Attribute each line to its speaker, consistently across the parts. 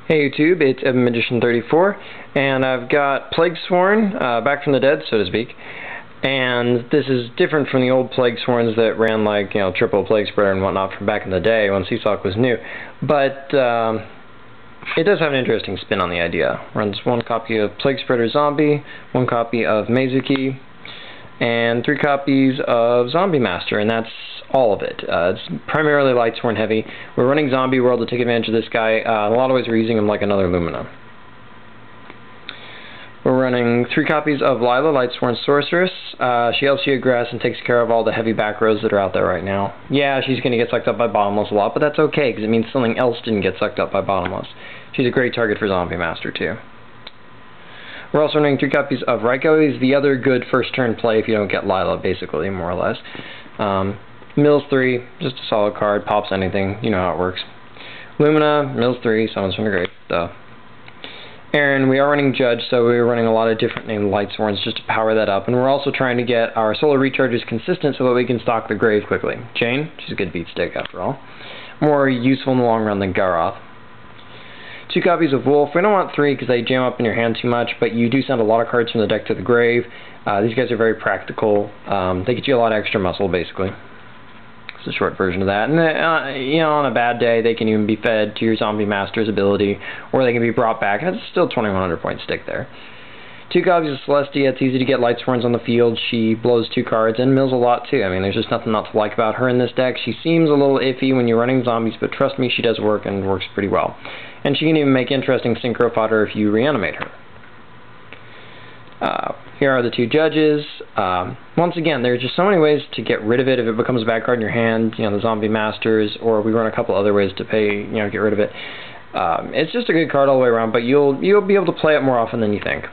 Speaker 1: Hey YouTube, it's EvanMagician34, and I've got Lightsworn, back from the dead, so to speak. And this is different from the old Lightsworns that ran like, triple Plague Spreader and whatnot from back in the day when Seesaw was new. But it does have an interesting spin on the idea. Runs one copy of Plague Spreader Zombie, one copy of Meizuki, and 3 copies of Zombie Master, and that's all of it. It's primarily Lightsworn heavy. We're running Zombie World to take advantage of this guy. In a lot of ways we're using him like another Lumina. We're running 3 copies of Lylas, Lightsworn Sorceress. She helps you aggress and takes care of all the heavy back rows that are out there right now. Yeah, she's going to get sucked up by Bottomless a lot, but that's okay, because it means something else didn't get sucked up by Bottomless. She's a great target for Zombie Master, too. We're also running 3 copies of Rykos. He's the other good first turn play if you don't get Lylas, basically, more or less. Mills 3, just a solid card, pops anything, you know how it works. Lumina, Mills 3, summons from the grave, duh. Aaron, we are running Judge, so we're running a lot of different named Lightsworns just to power that up, and we're also trying to get our solar recharges consistent so that we can stock the grave quickly. Jane, she's a good beat stick after all. More useful in the long run than Garoth. 2 copies of Wolf. We don't want 3 because they jam up in your hand too much, but you do send a lot of cards from the deck to the grave. These guys are very practical. They get you a lot of extra muscle, basically. It's a short version of that. And on a bad day, they can even be fed to your Zombie Master's ability, or they can be brought back. It's still 2100 point stick there. 2 copies of Celestia. It's easy to get Lightsworns on the field. She blows 2 cards and mills a lot too. I mean, there's just nothing not to like about her in this deck. She seems a little iffy when you're running zombies, but trust me, she does work and works pretty well. And she can even make interesting synchro fodder if you reanimate her. Here are the 2 judges. Once again, there's just so many ways to get rid of it if it becomes a bad card in your hand. The Zombie Masters, or we run a couple other ways to get rid of it. It's just a good card all the way around, but you'll be able to play it more often than you think.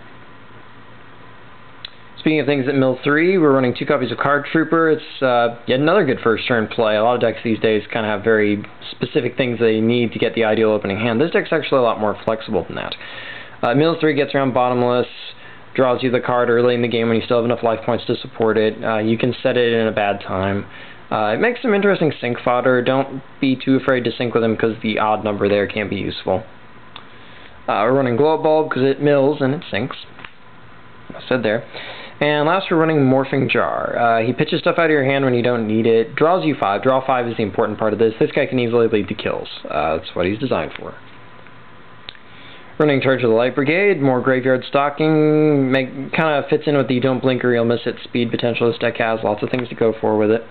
Speaker 1: Speaking of things at Mill 3, we're running 2 copies of Card Trooper. It's yet another good first turn play. A lot of decks these days kind of have very specific things they need to get the ideal opening hand. This deck's actually a lot more flexible than that. Mill 3 gets around Bottomless, draws you the card early in the game when you still have enough life points to support it. You can set it in a bad time. It makes some interesting sync fodder. Don't be too afraid to sync with them because the odd number there can be useful. We're running Glow Bulb because it mills and it sinks. I said there. And last we're running Morphing Jar. He pitches stuff out of your hand when you don't need it. Draws you 5. Draw 5 is the important part of this. This guy can easily lead to kills. That's what he's designed for. Running Charge of the Light Brigade, more graveyard stocking, kind of fits in with the don't blink or you'll miss it speed potential this deck has. Lots of things to go for with it.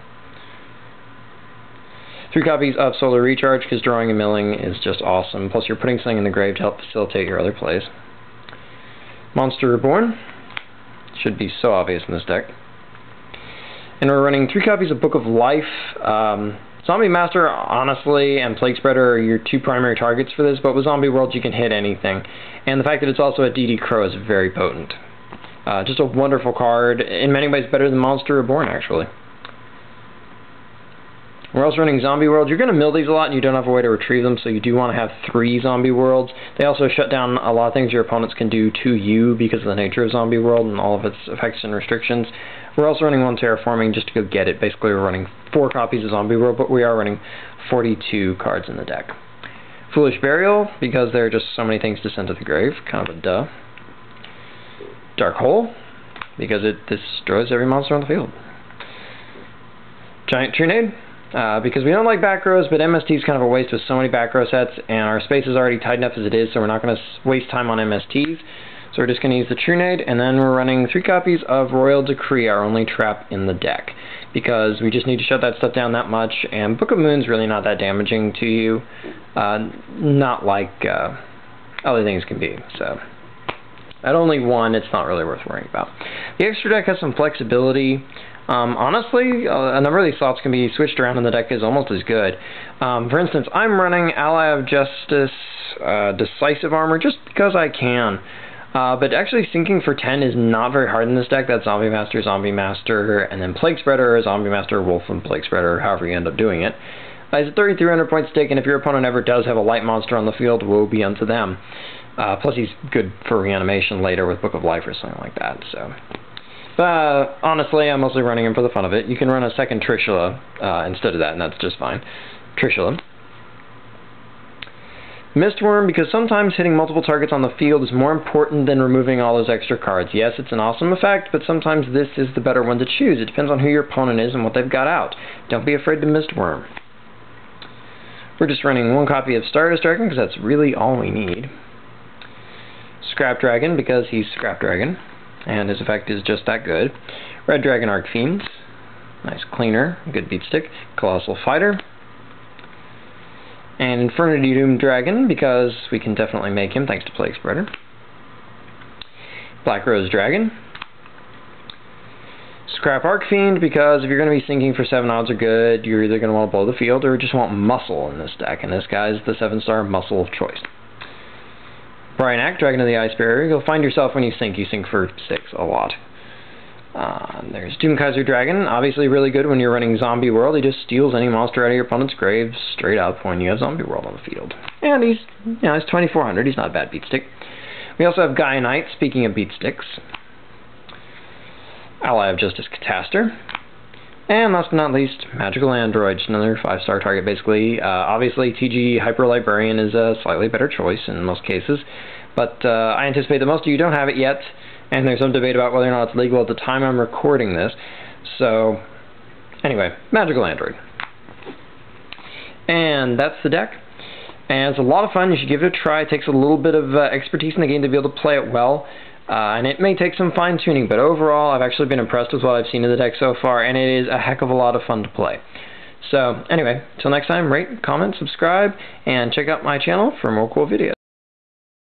Speaker 1: 3 copies of Solar Recharge because drawing and milling is just awesome. Plus you're putting something in the grave to help facilitate your other plays. Monster Reborn. Should be so obvious in this deck. And we're running 3 copies of Book of Life. Zombie Master, honestly, and Plague Spreader are your 2 primary targets for this, but with Zombie World you can hit anything. And the fact that it's also a DD Crow is very potent. Just a wonderful card. In many ways better than Monster Reborn, actually. We're also running Zombie World. You're going to mill these a lot and you don't have a way to retrieve them, so you do want to have 3 Zombie Worlds. They also shut down a lot of things your opponents can do to you because of the nature of Zombie World and all of its effects and restrictions. We're also running 1 Terraforming just to go get it. Basically, we're running 4 copies of Zombie World, but we are running 42 cards in the deck. Foolish Burial, because there are just so many things to send to the grave. Kind of a duh. Dark Hole, because it destroys every monster on the field. Giant Trunade. Because we don't like back rows, but MST is kind of a waste with so many back row sets, and our space is already tight enough as it is, so we're not going to waste time on MSTs. So we're just going to use the Trunade, and then we're running 3 copies of Royal Decree, our only trap in the deck, because we just need to shut that stuff down that much, and Book of Moon's really not that damaging to you, not like other things can be, so at only 1, it's not really worth worrying about. The extra deck has some flexibility. Honestly, a number of these slots can be switched around and the deck is almost as good. For instance, I'm running Ally of Justice, Decisive Armor, just because I can. But actually syncing for 10 is not very hard in this deck. That's Zombie Master, and then Plague Spreader, Zombie Master, Wolf, and Plague Spreader, however you end up doing it. It's a 3,300 point stake, and if your opponent ever does have a light monster on the field, woe be unto them. Plus he's good for reanimation later with Book of Life or something like that, so... honestly, I'm mostly running him for the fun of it. You can run a second Trishula instead of that, and that's just fine. Trishula. Mistworm, because sometimes hitting multiple targets on the field is more important than removing all those extra cards. Yes, it's an awesome effect, but sometimes this is the better one to choose. It depends on who your opponent is and what they've got out. Don't be afraid to Mistworm. We're just running one copy of Stardust Dragon, because that's really all we need. Scrap Dragon, because he's Scrap Dragon, and his effect is just that good. Red Dragon Arcfiends. Nice cleaner, good beat stick. Colossal Fighter. And Infernity Doom Dragon, because we can definitely make him thanks to Plague Spreader. Black Rose Dragon. Scrap Arcfiend, because if you're going to be sinking for 7 odds or good, you're either going to want to blow the field or just want muscle in this deck, and this guy's the 7-star muscle of choice. Bryanak, Dragon of the Ice Barrier. You'll find yourself when you sink for 6 a lot. There's Doomkaiser Dragon, obviously really good when you're running Zombie World. He just steals any monster out of your opponent's grave straight up when you have Zombie World on the field. And he's 2400, he's not a bad beat stick. We also have Gaia Knight, speaking of beat sticks. Ally of Justice Cataster. And last but not least, Magical Android, just another 5-star target basically. Obviously TG Hyper Librarian is a slightly better choice in most cases, but I anticipate that most of you don't have it yet. And there's some debate about whether or not it's legal at the time I'm recording this. So, anyway, Magical Android. And that's the deck. And it's a lot of fun. You should give it a try. It takes a little bit of expertise in the game to be able to play it well. And it may take some fine-tuning, but overall I've actually been impressed with what I've seen of the deck so far, and it is a heck of a lot of fun to play. So, anyway, until next time, rate, comment, subscribe, and check out my channel for more cool videos.